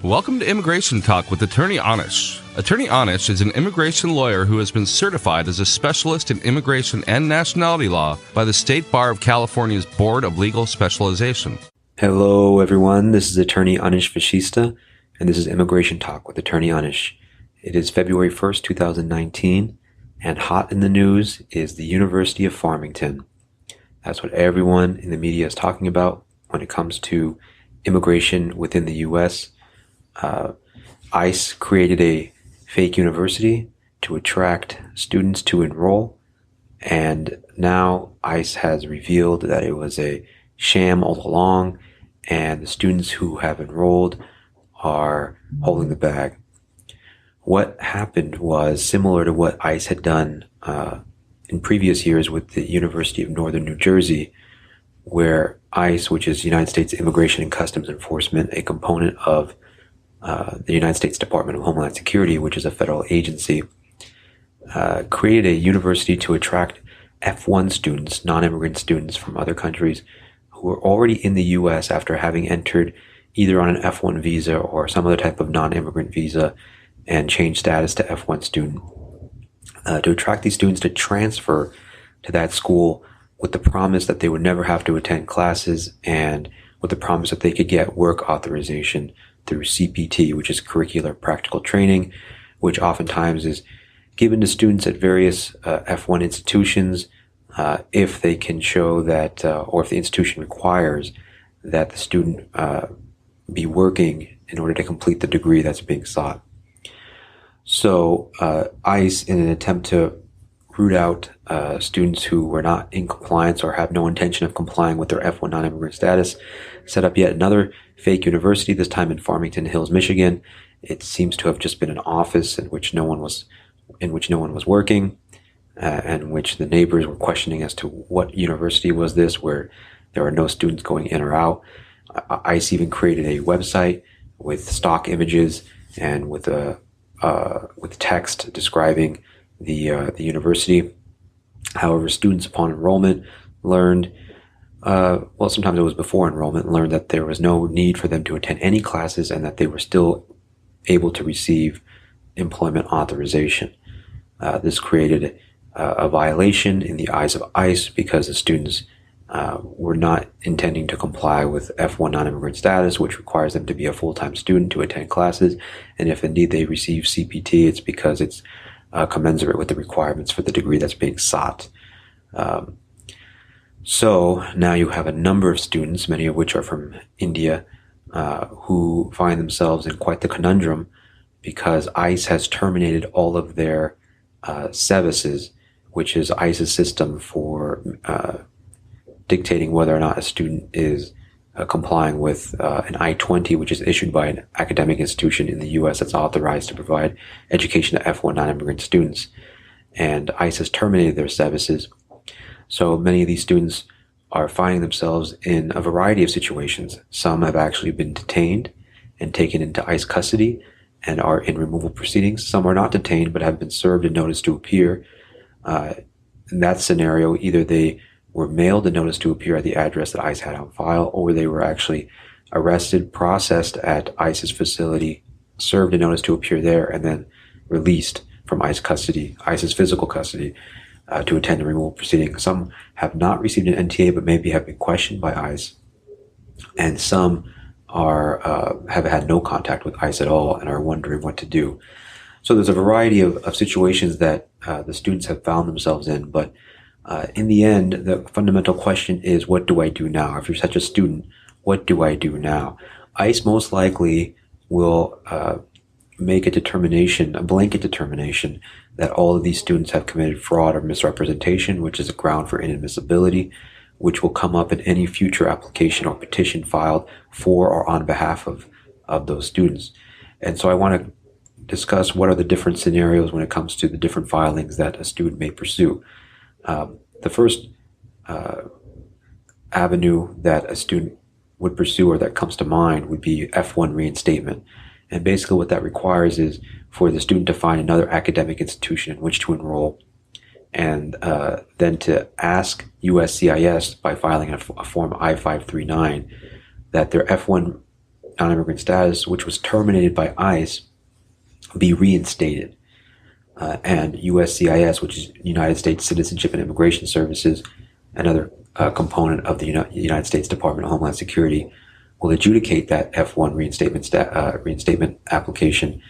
Welcome to Immigration Talk with Attorney Anish. Attorney Anish is an immigration lawyer who has been certified as a specialist in immigration and nationality law by the State Bar of California's Board of Legal Specialization. Hello, everyone. This is Attorney Anish Vashista, and this is Immigration Talk with Attorney Anish. It is February 1st, 2019, and hot in the news is the University of Farmington. That's what everyone in the media is talking about when it comes to immigration within the U.S. ICE created a fake university to attract students to enroll, and now ICE has revealed that it was a sham all along, and the students who have enrolled are holding the bag. What happened was similar to what ICE had done in previous years with the University of Northern New Jersey, where ICE, which is United States Immigration and Customs Enforcement, a component of the United States Department of Homeland Security, which is a federal agency, created a university to attract F1 students, non-immigrant students from other countries who were already in the U.S. after having entered either on an F1 visa or some other type of non-immigrant visa and changed status to F1 student, to attract these students to transfer to that school with the promise that they would never have to attend classes and with the promise that they could get work authorization through CPT, which is curricular practical training, which oftentimes is given to students at various F1 institutions if they can show that, or if the institution requires that the student be working in order to complete the degree that's being sought. So ICE, in an attempt to root out students who were not in compliance or have no intention of complying with their F1 non-immigrant status, set up yet another fake university, this time in Farmington Hills, Michigan. It seems to have just been an office in which no one was working, and which the neighbors were questioning as to what university was this, where there are no students going in or out. ICE even created a website with stock images and with text describing the university. However, students upon enrollment learned, sometimes it was before enrollment, learned that there was no need for them to attend any classes and that they were still able to receive employment authorization. This created a violation in the eyes of ICE because the students were not intending to comply with F1 non-immigrant status, which requires them to be a full-time student to attend classes. And if indeed they receive CPT, it's because it's commensurate with the requirements for the degree that's being sought. So now you have a number of students, many of which are from India, who find themselves in quite the conundrum because ICE has terminated all of their SEVISes, which is ICE's system for dictating whether or not a student is complying with an I-20, which is issued by an academic institution in the U.S. that's authorized to provide education to F1 non-immigrant students. And ICE has terminated their SEVISes. So many of these students are finding themselves in a variety of situations. Some have actually been detained and taken into ICE custody and are in removal proceedings. Some are not detained but have been served a notice to appear. In that scenario, either they were mailed a notice to appear at the address that ICE had on file, or they were actually arrested, processed at ICE's facility, served a notice to appear there, and then released from ICE custody, ICE's physical custody, to attend a removal proceeding. Some have not received an NTA, but maybe have been questioned by ICE, and some have had no contact with ICE at all and are wondering what to do. So there's a variety of situations that the students have found themselves in, but in the end, the fundamental question is, what do I do now? If you're such a student, what do I do now? ICE most likely will make a determination, a blanket determination, that all of these students have committed fraud or misrepresentation, which is a ground for inadmissibility, which will come up in any future application or petition filed for or on behalf of those students. And so I want to discuss what are the different scenarios when it comes to the different filings that a student may pursue. The first avenue that a student would pursue, or that comes to mind, would be F1 reinstatement. And basically what that requires is for the student to find another academic institution in which to enroll, and then to ask USCIS by filing a form I-539 that their F1 non-immigrant status, which was terminated by ICE, be reinstated. And USCIS, which is United States Citizenship and Immigration Services, another component of the United States Department of Homeland Security, will adjudicate that F1 reinstatement application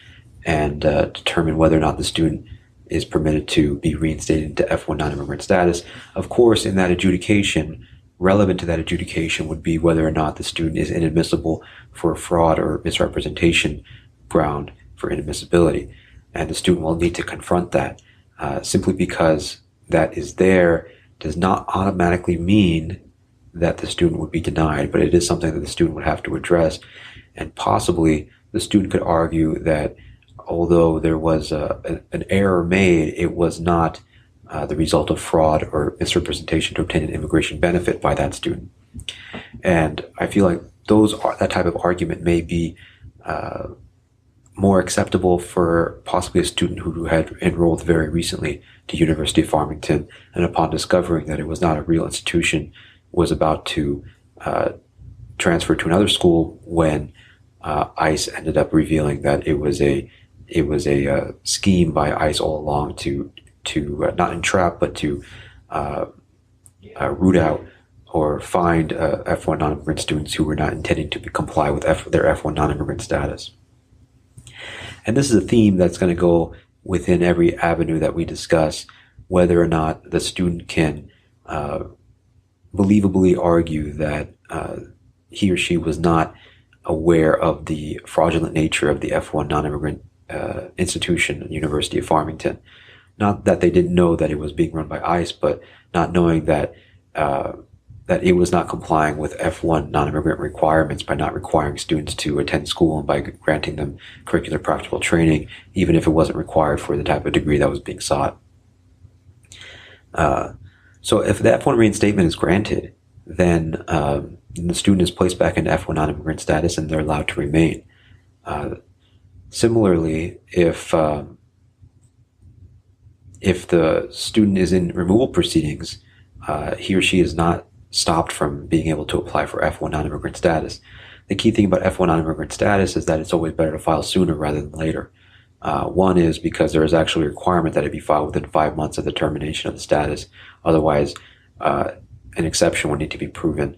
and determine whether or not the student is permitted to be reinstated to F1 non-immigrant status. Of course, in that adjudication, relevant to that adjudication would be whether or not the student is inadmissible for a fraud or misrepresentation ground for inadmissibility. And the student will need to confront that. Simply because that is there does not automatically mean that the student would be denied, but it is something that the student would have to address. And possibly the student could argue that although there was an error made, it was not the result of fraud or misrepresentation to obtain an immigration benefit by that student. And I feel like that type of argument may be more acceptable for possibly a student who had enrolled very recently to University of Farmington, and upon discovering that it was not a real institution, was about to transfer to another school when ICE ended up revealing that it was a scheme by ICE all along to not entrap, but to root out or find F1 non-immigrant students who were not intending to comply with their F1 non-immigrant status. And this is a theme that's going to go within every avenue that we discuss, whether or not the student can believably argue that he or she was not aware of the fraudulent nature of the F1 non-immigrant institution, University of Farmington. Not that they didn't know that it was being run by ICE, but not knowing that that it was not complying with F1 non-immigrant requirements by not requiring students to attend school and by granting them curricular practical training, even if it wasn't required for the type of degree that was being sought. So if the F1 reinstatement is granted, then the student is placed back into F1 non-immigrant status and they're allowed to remain. Similarly, if the student is in removal proceedings, he or she is not stopped from being able to apply for F1 non-immigrant status. The key thing about F1 non-immigrant status is that it's always better to file sooner rather than later. One is because there is actually a requirement that it be filed within 5 months of the termination of the status. Otherwise, an exception would need to be proven.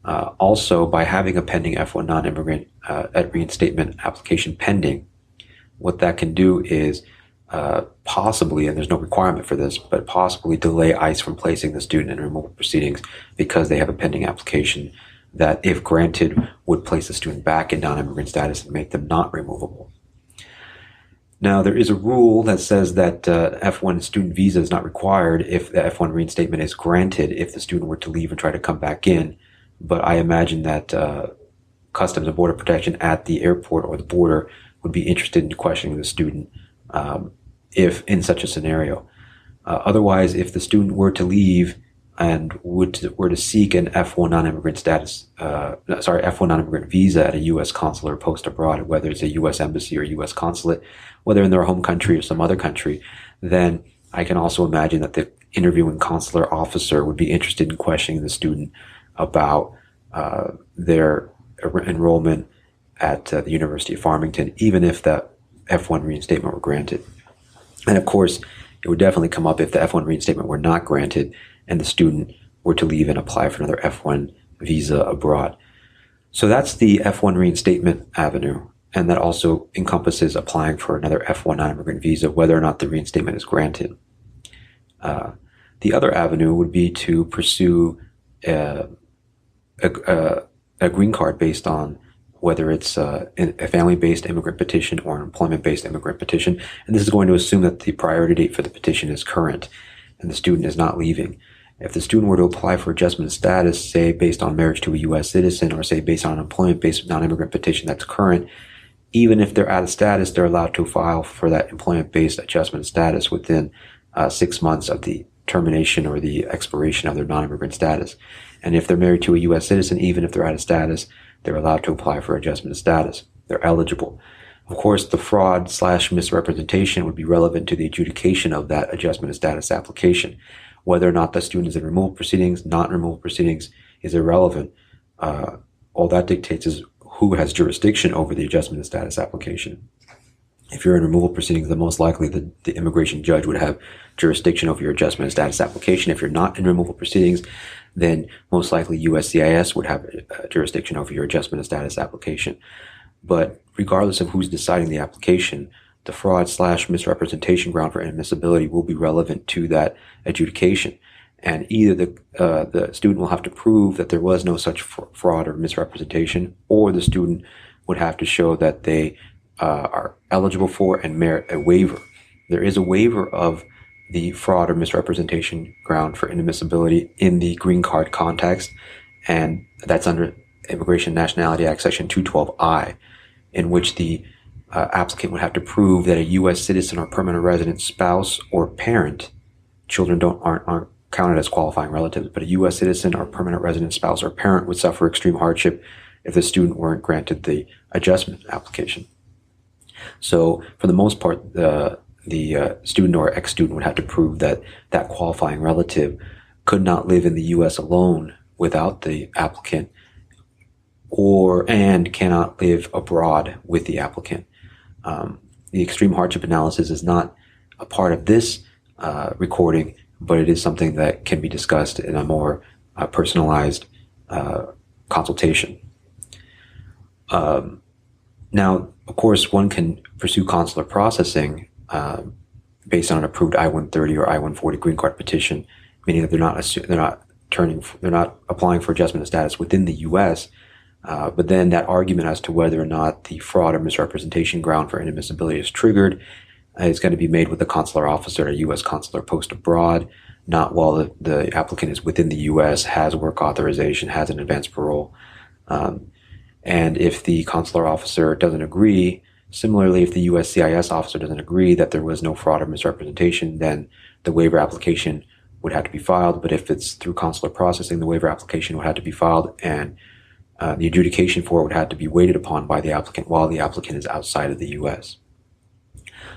Also, by having a pending F1 non-immigrant at reinstatement application pending, what that can do is possibly, and there's no requirement for this, but possibly delay ICE from placing the student in removal proceedings because they have a pending application that, if granted, would place the student back in non-immigrant status and make them not removable. Now, there is a rule that says that F1 student visa is not required if the F1 reinstatement is granted if the student were to leave and try to come back in. But I imagine that Customs and Border Protection at the airport or the border would be interested in questioning the student if in such a scenario. Otherwise, if the student were to leave and were to seek an F1 non-immigrant F1 non-immigrant visa at a U.S. consulate or post abroad, whether it's a U.S. embassy or U.S. consulate, whether in their home country or some other country, then I can also imagine that the interviewing consular officer would be interested in questioning the student about their enrollment at the University of Farmington, even if that F1 reinstatement were granted. And of course, it would definitely come up if the F1 reinstatement were not granted and the student were to leave and apply for another F1 visa abroad. So that's the F1 reinstatement avenue, and that also encompasses applying for another F1 non-immigrant visa, whether or not the reinstatement is granted. The other avenue would be to pursue a green card based on whether it's a family-based immigrant petition or an employment-based immigrant petition. And this is going to assume that the priority date for the petition is current and the student is not leaving. If the student were to apply for adjustment of status, say based on marriage to a U.S. citizen, or say based on an employment-based non-immigrant petition that's current, even if they're out of status, they're allowed to file for that employment-based adjustment of status within 6 months of the termination or the expiration of their non-immigrant status. And if they're married to a U.S. citizen, even if they're out of status, they're allowed to apply for adjustment of status. They're eligible. Of course, the fraud/misrepresentation would be relevant to the adjudication of that adjustment of status application. Whether or not the student is in removal proceedings, not in removal proceedings, is irrelevant. All that dictates is who has jurisdiction over the adjustment of status application. If you're in removal proceedings, then most likely the immigration judge would have jurisdiction over your adjustment of status application. If you're not in removal proceedings, then most likely USCIS would have jurisdiction over your adjustment of status application. But regardless of who's deciding the application, the fraud/misrepresentation ground for inadmissibility will be relevant to that adjudication. And either the student will have to prove that there was no such fraud or misrepresentation, or the student would have to show that they are eligible for and merit a waiver. There is a waiver of the fraud or misrepresentation ground for inadmissibility in the green card context, and that's under Immigration and Nationality Act Section 212I, in which the applicant would have to prove that a U.S. citizen or permanent resident spouse or parent, children aren't counted as qualifying relatives, but a U.S. citizen or permanent resident spouse or parent would suffer extreme hardship if the student weren't granted the adjustment application. So for the most part, the student or ex-student would have to prove that that qualifying relative could not live in the U.S. alone without the applicant, and cannot live abroad with the applicant. The extreme hardship analysis is not a part of this recording, but it is something that can be discussed in a more personalized consultation. Now, of course, one can pursue consular processing based on an approved I-130 or I-140 green card petition, meaning that they're not applying for adjustment of status within the U.S. But then that argument as to whether or not the fraud or misrepresentation ground for inadmissibility is triggered is going to be made with the consular officer at a U.S. consular post abroad, not while the applicant is within the U.S., has work authorization, has an advanced parole. And if the consular officer doesn't agree, similarly, if the USCIS officer doesn't agree that there was no fraud or misrepresentation, then the waiver application would have to be filed. But if it's through consular processing, the waiver application would have to be filed, and the adjudication for it would have to be waited upon by the applicant while the applicant is outside of the U.S.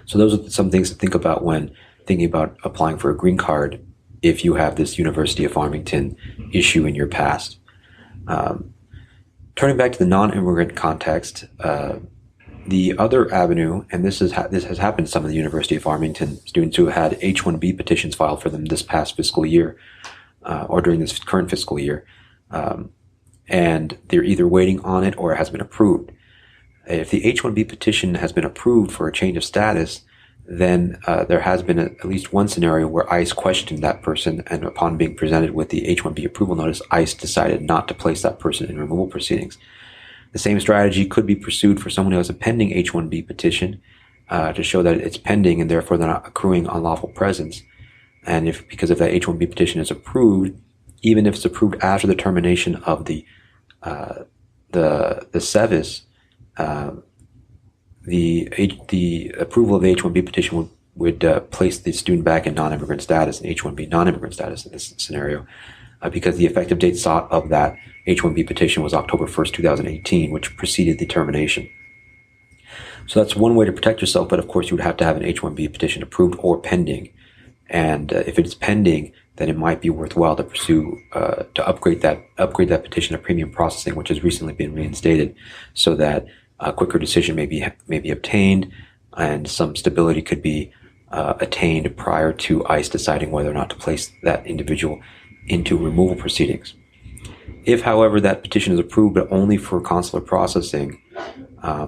So those are some things to think about when thinking about applying for a green card if you have this University of Farmington issue in your past. Turning back to the non-immigrant context, the other avenue, and this has happened to some of the University of Farmington students who had H-1B petitions filed for them this past fiscal year, or during this current fiscal year, and they're either waiting on it or it has been approved. If the H-1B petition has been approved for a change of status, then there has been at least one scenario where ICE questioned that person, and upon being presented with the H-1B approval notice, ICE decided not to place that person in removal proceedings. The same strategy could be pursued for someone who has a pending H-1B petition to show that it's pending and therefore they're not accruing unlawful presence. And because if that H-1B petition is approved, even if it's approved after the termination of the SEVIS, the approval of the H-1B petition would place the student back in non-immigrant status, and H-1B non-immigrant status in this scenario, because the effective date sought of that H-1B petition was October 1st, 2018, which preceded the termination. So that's one way to protect yourself, but of course you would have to have an H-1B petition approved or pending. And if it's pending, then it might be worthwhile to pursue to upgrade that petition to premium processing, which has recently been reinstated, so that a quicker decision may be obtained and some stability could be attained prior to ICE deciding whether or not to place that individual into removal proceedings. If, however, that petition is approved but only for consular processing,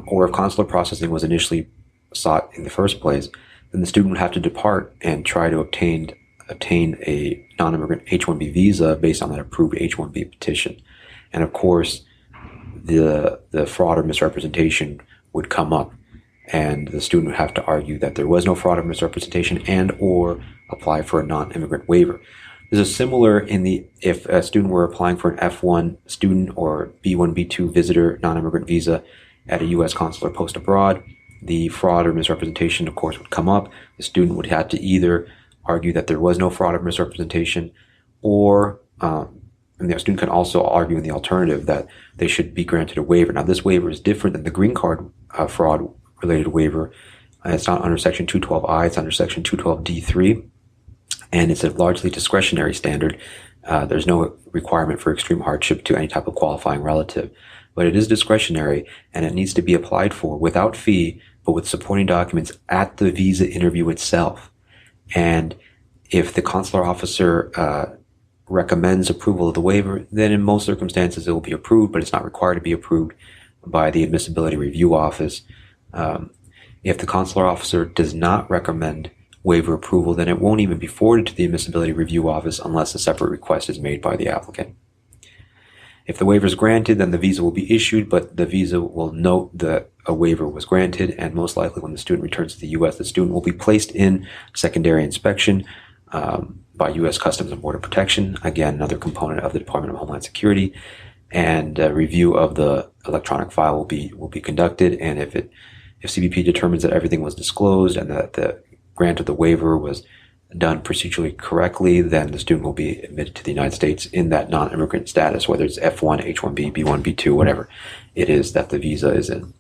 or if consular processing was initially sought in the first place, then the student would have to depart and try to obtain a non-immigrant H-1B visa based on that approved H-1B petition. And of course, the fraud or misrepresentation would come up, and the student would have to argue that there was no fraud or misrepresentation and or apply for a non-immigrant waiver. This is similar if a student were applying for an F1 student or B1, B2 visitor non-immigrant visa at a U.S. consular post abroad. The fraud or misrepresentation, of course, would come up. The student would have to either argue that there was no fraud or misrepresentation, or and the student can also argue in the alternative that they should be granted a waiver. Now, this waiver is different than the green card fraud-related waiver. It's not under Section 212I, it's under Section 212D3, and it's a largely discretionary standard. There's no requirement for extreme hardship to any type of qualifying relative. but it is discretionary and it needs to be applied for without fee, but with supporting documents at the visa interview itself. And if the consular officer recommends approval of the waiver, then in most circumstances it will be approved, but it's not required to be approved by the Admissibility Review Office. If the consular officer does not recommend waiver approval, then it won't even be forwarded to the Admissibility Review Office unless a separate request is made by the applicant. If the waiver is granted, then the visa will be issued, but the visa will note that a waiver was granted, and most likely when the student returns to the U.S., the student will be placed in secondary inspection by U.S. Customs and Border Protection, again, another component of the Department of Homeland Security, and a review of the electronic file will be conducted, and if CBP determines that everything was disclosed and that the grant of the waiver was done procedurally correctly, then the student will be admitted to the United States in that non-immigrant status, whether it's F1, H1B, B1, B2, whatever it is that the visa is in.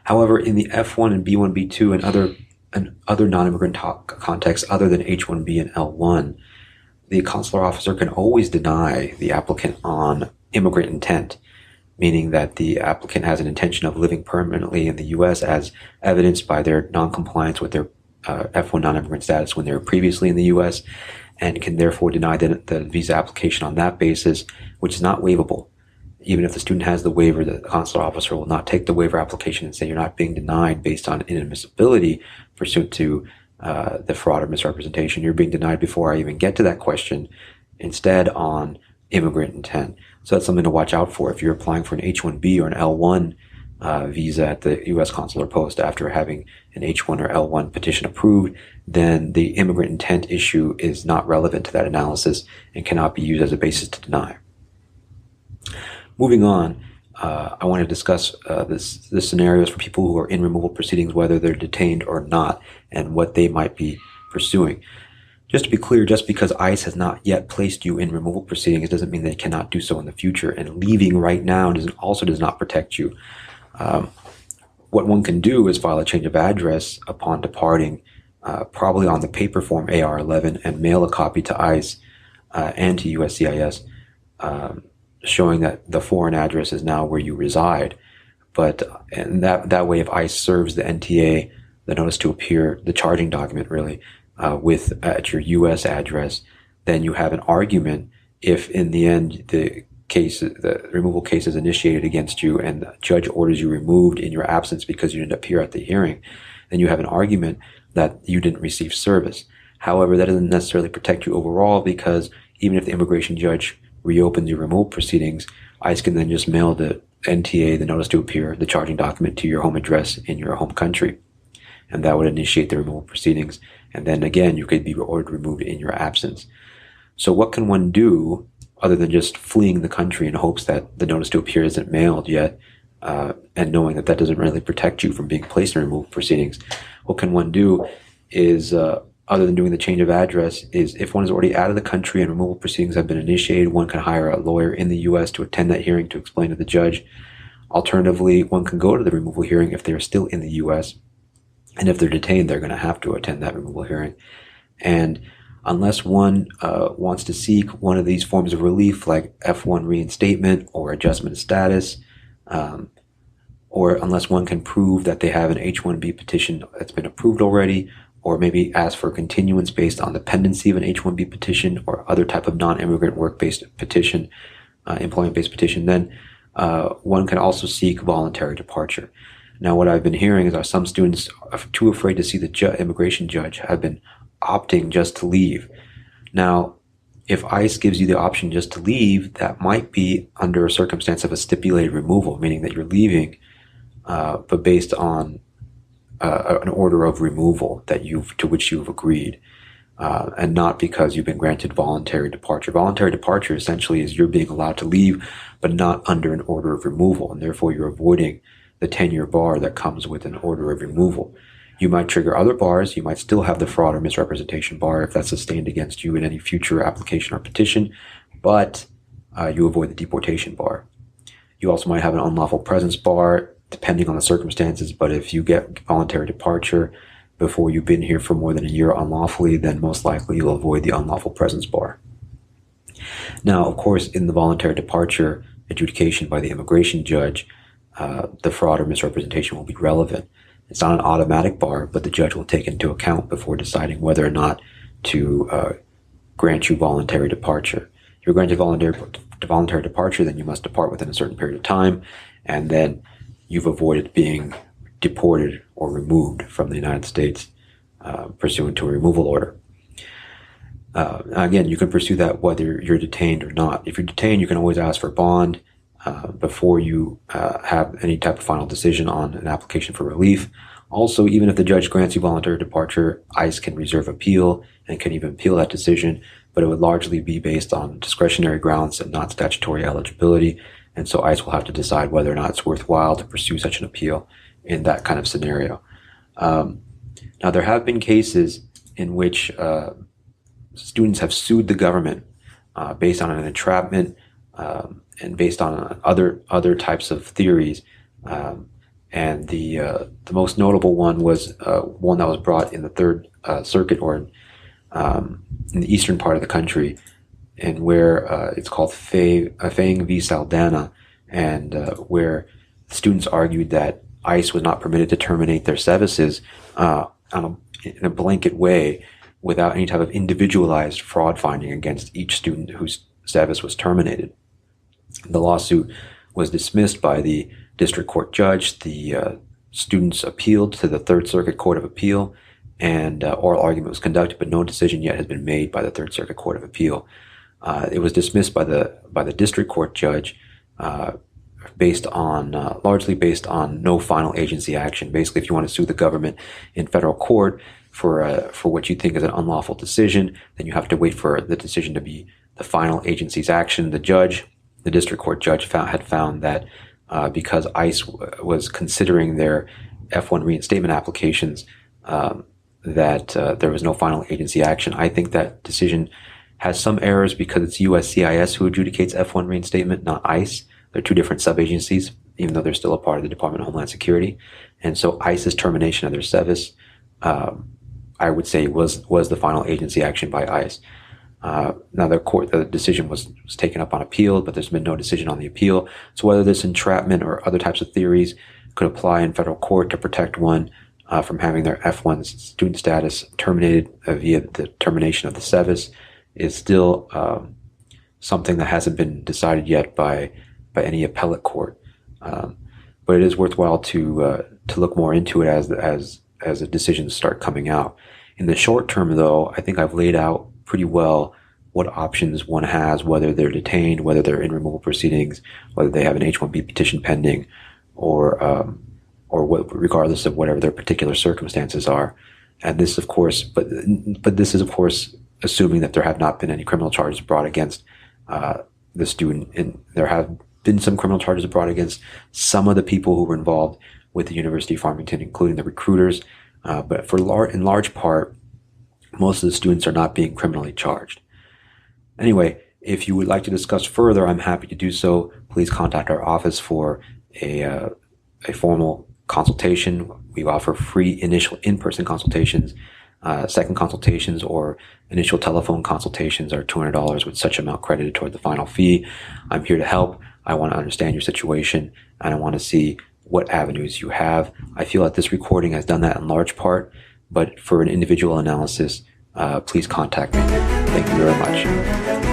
However, in the F1 and B1, B2 and other non-immigrant contexts other than H1B and L1, the consular officer can always deny the applicant on immigrant intent, meaning that the applicant has an intention of living permanently in the U.S. as evidenced by their non-compliance with their F1 non-immigrant status when they were previously in the U.S., and can therefore deny the visa application on that basis, which is not waivable. Even if the student has the waiver, the consular officer will not take the waiver application and say you're not being denied based on inadmissibility pursuant to the fraud or misrepresentation. You're being denied before I even get to that question, instead on immigrant intent. So that's something to watch out for. If you're applying for an H-1B or an L-1 visa at the U.S. consular post after having an H-1 or L-1 petition approved, then the immigrant intent issue is not relevant to that analysis and cannot be used as a basis to deny. Moving on, I want to discuss the scenarios for people who are in removal proceedings, whether they're detained or not, and what they might be pursuing. Just to be clear, just because ICE has not yet placed you in removal proceedings doesn't mean they cannot do so in the future, and leaving right now also does not protect you. What one can do is file a change of address upon departing, probably on the paper form AR-11, and mail a copy to ICE and to USCIS, showing that the foreign address is now where you reside. And that way, if ICE serves the NTA, the notice to appear, the charging document really, at your U.S. address, then you have an argument if in the end the removal case is initiated against you and the judge orders you removed in your absence because you didn't appear at the hearing, then you have an argument that you didn't receive service. However, that doesn't necessarily protect you overall, because even if the immigration judge reopens your removal proceedings, ICE can then just mail the NTA, the notice to appear, the charging document to your home address in your home country. And that would initiate the removal proceedings. And then again, you could be ordered removed in your absence. So what can one do other than just fleeing the country in hopes that the notice to appear isn't mailed yet, and knowing that doesn't really protect you from being placed in removal proceedings? What can one do is, other than doing the change of address, is if one is already out of the country and removal proceedings have been initiated, one can hire a lawyer in the U.S. to attend that hearing to explain to the judge. Alternatively, one can go to the removal hearing if they're still in the U.S., and if they're detained, they're going to have to attend that removal hearing. And unless one wants to seek one of these forms of relief, like F1 reinstatement or adjustment of status, or unless one can prove that they have an H-1B petition that's been approved already, or maybe ask for continuance based on the pendency of an H-1B petition or other type of non-immigrant work-based petition, employment-based petition, then one can also seek voluntary departure. Now, what I've been hearing is that some students are too afraid to see the immigration judge have been opting just to leave. Now, if ICE gives you the option just to leave, that might be under a circumstance of a stipulated removal, meaning that you're leaving, but based on an order of removal to which you've agreed, and not because you've been granted voluntary departure. Voluntary departure essentially is you're being allowed to leave, but not under an order of removal, and therefore you're avoiding the 10-year bar that comes with an order of removal. You might trigger other bars. You might still have the fraud or misrepresentation bar if that's sustained against you in any future application or petition, but you avoid the deportation bar. You also might have an unlawful presence bar, depending on the circumstances, but if you get voluntary departure before you've been here for more than a year unlawfully, then most likely you'll avoid the unlawful presence bar. Now, of course, in the voluntary departure, adjudication by the immigration judge, the fraud or misrepresentation will be relevant. It's not an automatic bar, but the judge will take into account before deciding whether or not to grant you voluntary departure. If you're granted voluntary departure, then you must depart within a certain period of time, and then you've avoided being deported or removed from the United States pursuant to a removal order. Again, you can pursue that whether you're detained or not. If you're detained, you can always ask for bond before you have any type of final decision on an application for relief. Also, even if the judge grants you voluntary departure, ICE can reserve appeal and can even appeal that decision, but it would largely be based on discretionary grounds and not statutory eligibility. And so ICE will have to decide whether or not it's worthwhile to pursue such an appeal in that kind of scenario. Now, there have been cases in which students have sued the government based on an entrapment and based on other types of theories. And the most notable one was one that was brought in the Third Circuit, or in the eastern part of the country, and where it's called Fang v. Saldana, and where students argued that ICE was not permitted to terminate their services in a blanket way without any type of individualized fraud finding against each student whose service was terminated. The lawsuit was dismissed by the district court judge. The students appealed to the Third Circuit Court of Appeal, and oral argument was conducted, but no decision yet has been made by the Third Circuit Court of Appeal. It was dismissed by the district court judge largely based on no final agency action. Basically, if you want to sue the government in federal court for what you think is an unlawful decision, then you have to wait for the decision to be the final agency's action. The district court judge had found that because ICE was considering their F-1 reinstatement applications, that there was no final agency action. I think that decision has some errors because it's USCIS who adjudicates F-1 reinstatement, not ICE. They're two different sub-agencies, even though they're still a part of the Department of Homeland Security. And so ICE's termination of their service, I would say, was the final agency action by ICE. Now the decision was taken up on appeal, but there's been no decision on the appeal. So whether this entrapment or other types of theories could apply in federal court to protect one from having their F-1 student status terminated via the termination of the service is still something that hasn't been decided yet by any appellate court. But it is worthwhile to look more into it as the decisions start coming out. In the short term, though, I think I've laid out pretty well what options one has, whether they're detained, whether they're in removal proceedings, whether they have an H-1B petition pending, or regardless of whatever their particular circumstances are. And this, of course, but this is, of course, assuming that there have not been any criminal charges brought against the student. And there have been some criminal charges brought against some of the people who were involved with the University of Farmington, including the recruiters. But in large part, most of the students are not being criminally charged. Anyway, if you would like to discuss further, I'm happy to do so. Please contact our office for a formal consultation. We offer free initial in-person consultations. Second consultations or initial telephone consultations are $200 with such amount credited toward the final fee. I'm here to help. I want to understand your situation, and I want to see what avenues you have. I feel that this recording has done that in large part, but for an individual analysis, please contact me. Thank you very much.